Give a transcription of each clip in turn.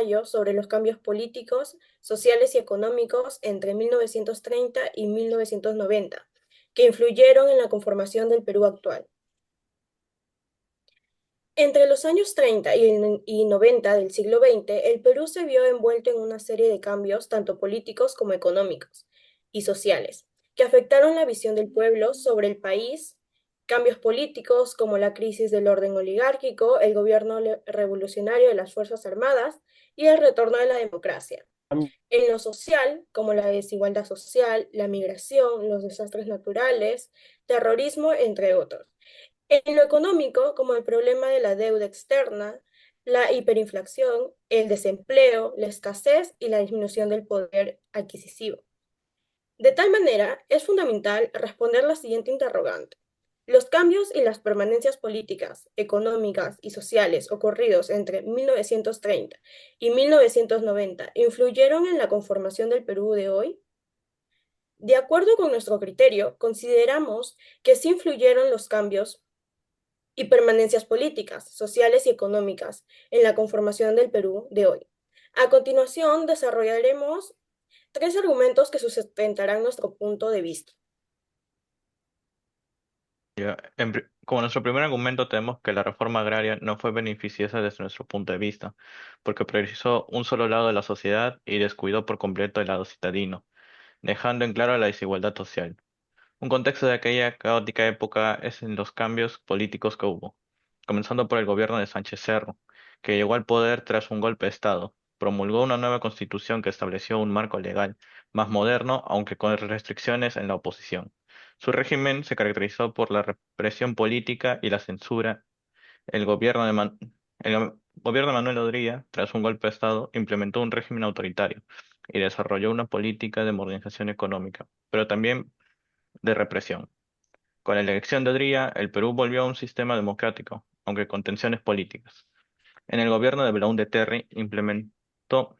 ensayo sobre los cambios políticos, sociales y económicos entre 1930 y 1990, que influyeron en la conformación del Perú actual. Entre los años 30 y 90 del siglo XX, el Perú se vio envuelto en una serie de cambios, tanto políticos como económicos y sociales, que afectaron la visión del pueblo sobre el país, cambios políticos como la crisis del orden oligárquico, el gobierno revolucionario de las Fuerzas Armadas y el retorno de la democracia. En lo social, como la desigualdad social, la migración, los desastres naturales, terrorismo, entre otros. En lo económico, como el problema de la deuda externa, la hiperinflación, el desempleo, la escasez y la disminución del poder adquisitivo. De tal manera, es fundamental responder la siguiente interrogante. ¿Los cambios y las permanencias políticas, económicas y sociales ocurridos entre 1930 y 1990 influyeron en la conformación del Perú de hoy? De acuerdo con nuestro criterio, consideramos que sí influyeron los cambios y permanencias políticas, sociales y económicas en la conformación del Perú de hoy. A continuación, desarrollaremos tres argumentos que sustentarán nuestro punto de vista. Ya, como nuestro primer argumento, tenemos que la reforma agraria no fue beneficiosa desde nuestro punto de vista, porque priorizó un solo lado de la sociedad y descuidó por completo el lado citadino, dejando en claro la desigualdad social. Un contexto de aquella caótica época es en los cambios políticos que hubo, comenzando por el gobierno de Sánchez Cerro, que llegó al poder tras un golpe de Estado. Promulgó una nueva constitución que estableció un marco legal más moderno, aunque con restricciones en la oposición. Su régimen se caracterizó por la represión política y la censura. El gobierno de Manuel Odría, tras un golpe de Estado, implementó un régimen autoritario y desarrolló una política de modernización económica, pero también de represión. Con la elección de Odría, el Perú volvió a un sistema democrático, aunque con tensiones políticas. En el gobierno de Belaúnde Terry implementó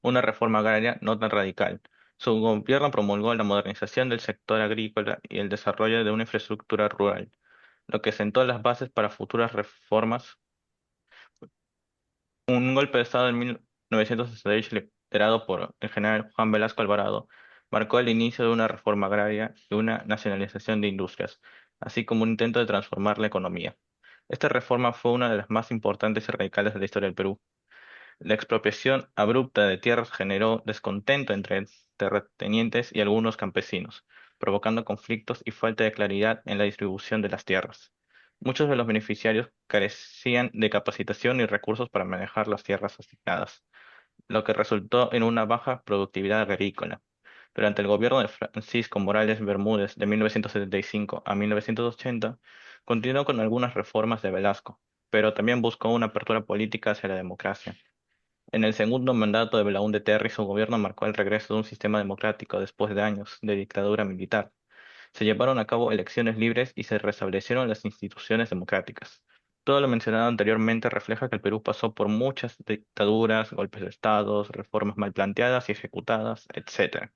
una reforma agraria no tan radical. Su gobierno promulgó la modernización del sector agrícola y el desarrollo de una infraestructura rural, lo que sentó las bases para futuras reformas. Un golpe de Estado en 1966, liderado por el general Juan Velasco Alvarado, marcó el inicio de una reforma agraria y una nacionalización de industrias, así como un intento de transformar la economía. Esta reforma fue una de las más importantes y radicales de la historia del Perú. La expropiación abrupta de tierras generó descontento entre terratenientes y algunos campesinos, provocando conflictos y falta de claridad en la distribución de las tierras. Muchos de los beneficiarios carecían de capacitación y recursos para manejar las tierras asignadas, lo que resultó en una baja productividad agrícola. Durante el gobierno de Francisco Morales Bermúdez de 1975 a 1980, continuó con algunas reformas de Velasco, pero también buscó una apertura política hacia la democracia. En el segundo mandato de Belaúnde Terry, su gobierno marcó el regreso de un sistema democrático después de años de dictadura militar. Se llevaron a cabo elecciones libres y se restablecieron las instituciones democráticas. Todo lo mencionado anteriormente refleja que el Perú pasó por muchas dictaduras, golpes de Estado, reformas mal planteadas y ejecutadas, etcétera,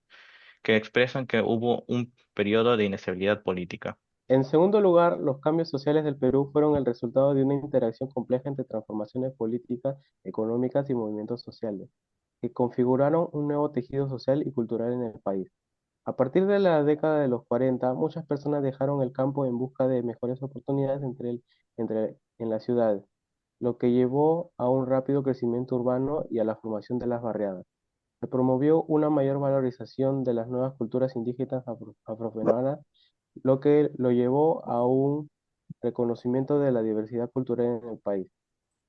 que expresan que hubo un periodo de inestabilidad política. En segundo lugar, los cambios sociales del Perú fueron el resultado de una interacción compleja entre transformaciones políticas, económicas y movimientos sociales, que configuraron un nuevo tejido social y cultural en el país. A partir de la década de los 40, muchas personas dejaron el campo en busca de mejores oportunidades en las ciudades, lo que llevó a un rápido crecimiento urbano y a la formación de las barriadas. Se promovió una mayor valorización de las nuevas culturas indígenas afroperuanas, lo que lo llevó a un reconocimiento de la diversidad cultural en el país.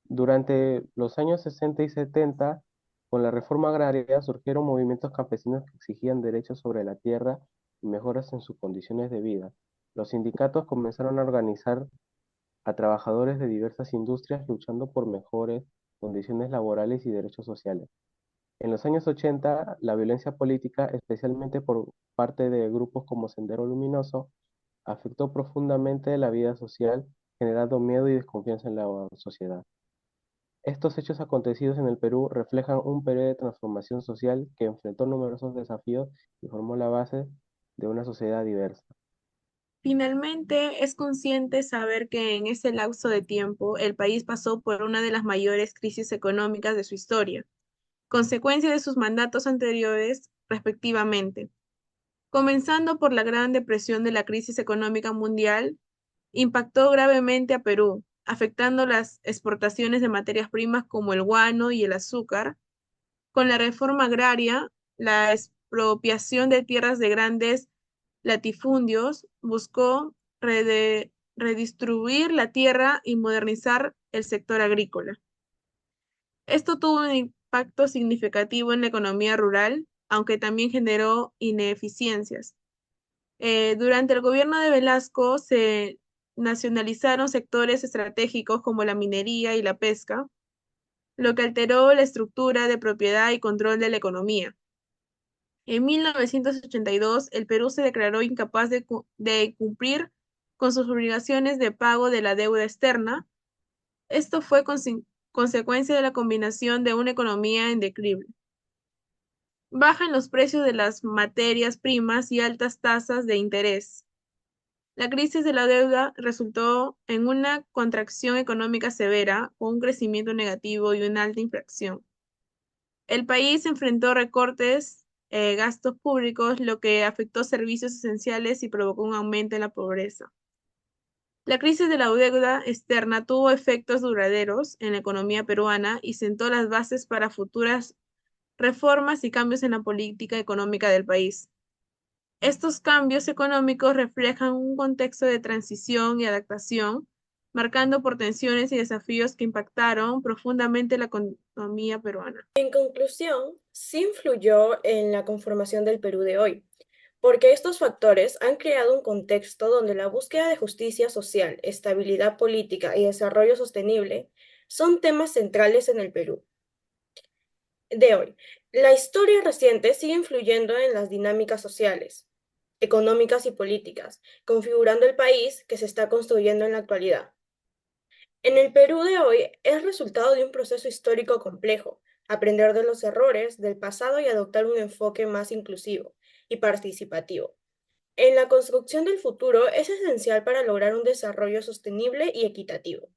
Durante los años 60 y 70, con la reforma agraria surgieron movimientos campesinos que exigían derechos sobre la tierra y mejoras en sus condiciones de vida. Los sindicatos comenzaron a organizar a trabajadores de diversas industrias luchando por mejores condiciones laborales y derechos sociales. En los años 80, la violencia política, especialmente por parte de grupos como Sendero Luminoso, afectó profundamente la vida social, generando miedo y desconfianza en la sociedad. Estos hechos acontecidos en el Perú reflejan un periodo de transformación social que enfrentó numerosos desafíos y formó la base de una sociedad diversa. Finalmente, es consciente saber que en ese lapso de tiempo el país pasó por una de las mayores crisis económicas de su historia, consecuencia de sus mandatos anteriores, respectivamente, comenzando por la Gran Depresión de la crisis económica mundial, impactó gravemente a Perú, afectando las exportaciones de materias primas como el guano y el azúcar. Con la reforma agraria, la expropiación de tierras de grandes latifundios buscó redistribuir la tierra y modernizar el sector agrícola. Esto tuvo un impacto significativo en la economía rural, aunque también generó ineficiencias. Durante el gobierno de Velasco se nacionalizaron sectores estratégicos como la minería y la pesca, lo que alteró la estructura de propiedad y control de la economía. En 1982, el Perú se declaró incapaz de cumplir con sus obligaciones de pago de la deuda externa. Esto fue consecuencia de la combinación de una economía en declive, baja en los precios de las materias primas y altas tasas de interés. La crisis de la deuda resultó en una contracción económica severa, con un crecimiento negativo y una alta inflación. El país enfrentó recortes, gastos públicos, lo que afectó servicios esenciales y provocó un aumento en la pobreza. La crisis de la deuda externa tuvo efectos duraderos en la economía peruana y sentó las bases para futuras reformas y cambios en la política económica del país. Estos cambios económicos reflejan un contexto de transición y adaptación, marcando por tensiones y desafíos que impactaron profundamente la economía peruana. En conclusión, sí influyó en la conformación del Perú de hoy, porque estos factores han creado un contexto donde la búsqueda de justicia social, estabilidad política y desarrollo sostenible son temas centrales en el Perú de hoy. La historia reciente sigue influyendo en las dinámicas sociales, económicas y políticas, configurando el país que se está construyendo en la actualidad. En el Perú de hoy es resultado de un proceso histórico complejo, aprender de los errores del pasado y adoptar un enfoque más inclusivo y participativo. En la construcción del futuro es esencial para lograr un desarrollo sostenible y equitativo.